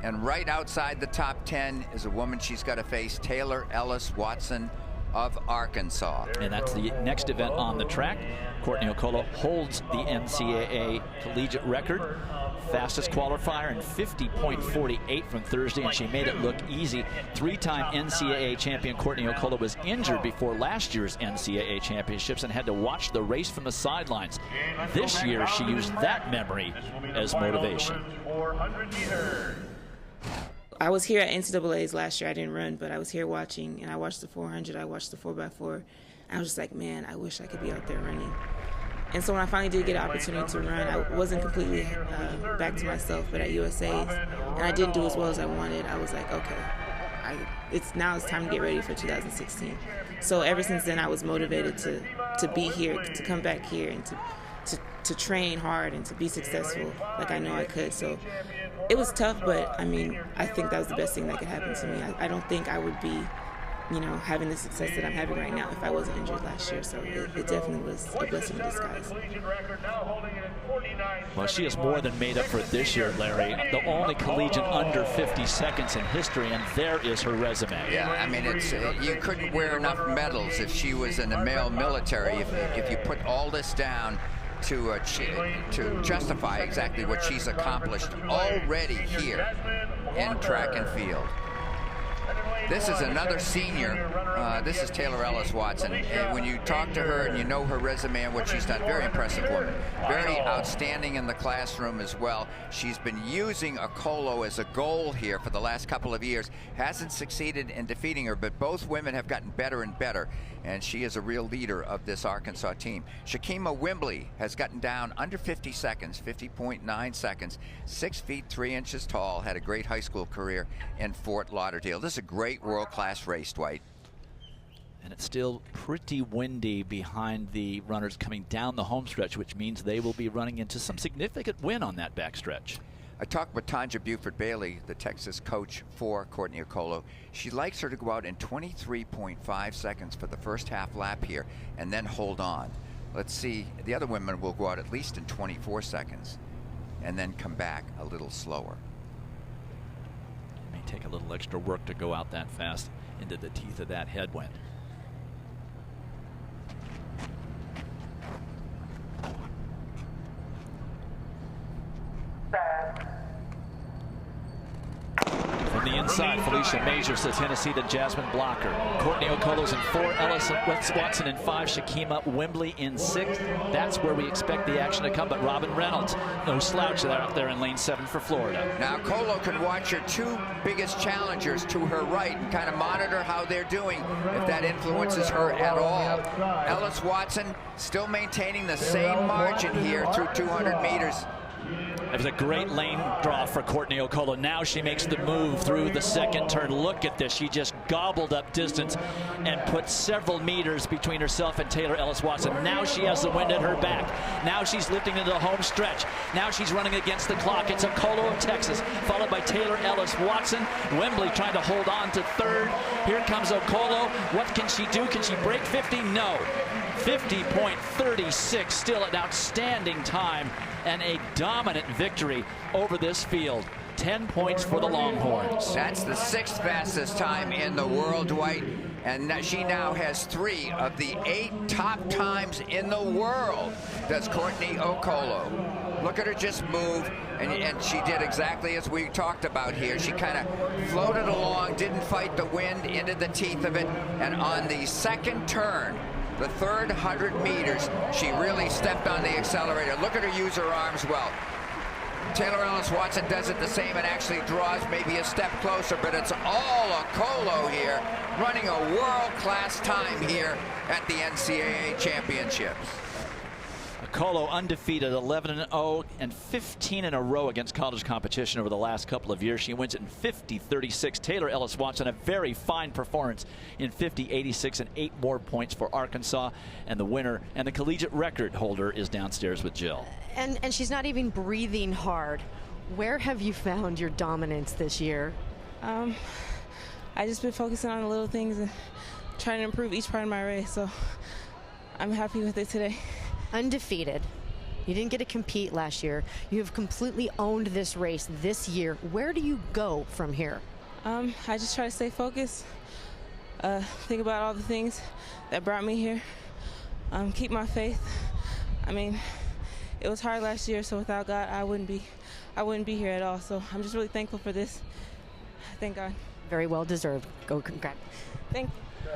And right outside the top 10 is a woman she's got to face, Taylor Ellis Watson of Arkansas. And that's the next event on the track. Courtney Okolo holds the NCAA collegiate record. Fastest qualifier in 50.48 from Thursday, and she made it look easy. Three-time NCAA champion Courtney Okolo was injured before last year's NCAA championships and had to watch the race from the sidelines. This year, she used that memory as motivation. I was here at NCAA's last year. I didn't run, but I was here watching, and I watched the 400, I watched the 4x4. I was just like, man, I wish I could be out there running. And so when I finally did get an opportunity to run, I wasn't completely back to myself, but at USA's, and I didn't do as well as I wanted, I was like, okay, it's time to get ready for 2016. So ever since then, I was motivated to be here, to come back here, and to train hard and to be successful like I know I could. So it was tough, but I mean, I think that was the best thing that could happen to me. I don't think I would be, having the success that I'm having right now if I wasn't injured last year. So it definitely was a blessing in disguise. Well, she has more than made up for it this year, Larry. The only collegian under 50 seconds in history, and there is her resume. Yeah, I mean, it's you couldn't wear enough medals if she was in the male military. If you put all this down to justify exactly what she's accomplished already here in track and field. This is another senior. This is Taylor Ellis Watson. And when you talk to her and you know her resume and what she's done, very impressive woman. Very outstanding in the classroom as well. She's been using Okolo as a goal here for the last couple of years. Hasn't succeeded in defeating her, but both women have gotten better and better. And she is a real leader of this Arkansas team. Shakima Wimbley has gotten down under 50 seconds, 50.9 seconds, 6 feet 3 inches tall, had a great high school career in Fort Lauderdale. This is a great world-class race, Dwight. And it's still pretty windy behind the runners coming down the home stretch, which means they will be running into some significant wind on that backstretch. I talked with Tanja Buford-Bailey, the Texas coach for Courtney Okolo. She likes her to go out in 23.5 seconds for the first half lap here and then hold on. Let's see, the other women will go out at least in 24 seconds and then come back a little slower. It may take a little extra work to go out that fast into the teeth of that headwind. From the inside, Felicia Majors, the Tennessee to Jasmine Blocker. Courtney Okolo's in 4, Ellis Watson in 5, Shakima Wimbley in 6. That's where we expect the action to come, but Robin Reynolds, no slouch out there in lane 7 for Florida. Now Okolo can watch her two biggest challengers to her right and kind of monitor how they're doing, if that influences her at all. Ellis Watson still maintaining the same margin here through 200 meters. It was a great lane draw for Courtney Okolo. Now she makes the move through the second turn. Look at this. She just gobbled up distance and put several meters between herself and Taylor Ellis Watson. Now she has the wind at her back. Now she's lifting into the home stretch. Now she's running against the clock. It's Okolo of Texas, followed by Taylor Ellis Watson. Wimbley trying to hold on to third. Here comes Okolo. What can she do? Can she break 50? No. 50.36, still an outstanding time and a dominant victory over this field. 10 points for the Longhorns. That's the 6th fastest time in the world, Dwight. And she now has 3 of the 8 top times in the world, does Courtney Okolo. Look at her just move, and she did exactly as we talked about here. She kind of floated along, didn't fight the wind, into the teeth of it, and on the second turn, the third 100 meters, she really stepped on the accelerator. Look at her use her arms well. Taylor Ellis Watson does it the same and actually draws maybe a step closer, but it's all Okolo here, running a world-class time here at the NCAA Championships. Okolo undefeated, 11-0 and 15 in a row against college competition over the last couple of years. She wins it in 50-36. Taylor Ellis Watson, a very fine performance in 50-86 and 8 more points for Arkansas. And the winner and the collegiate record holder is downstairs with Jill. And she's not even breathing hard. Where have you found your dominance this year? I just been focusing on the little things and trying to improve each part of my race. So I'm happy with it today. Undefeated. You didn't get to compete last year. You have completely owned this race this year. Where do you go from here? I just try to stay focused, think about all the things that brought me here, keep my faith. I mean, it was hard last year, so without God, I wouldn't be here at all. So I'm just really thankful for this. Thank God. Very well deserved. Go congrats. Thank you.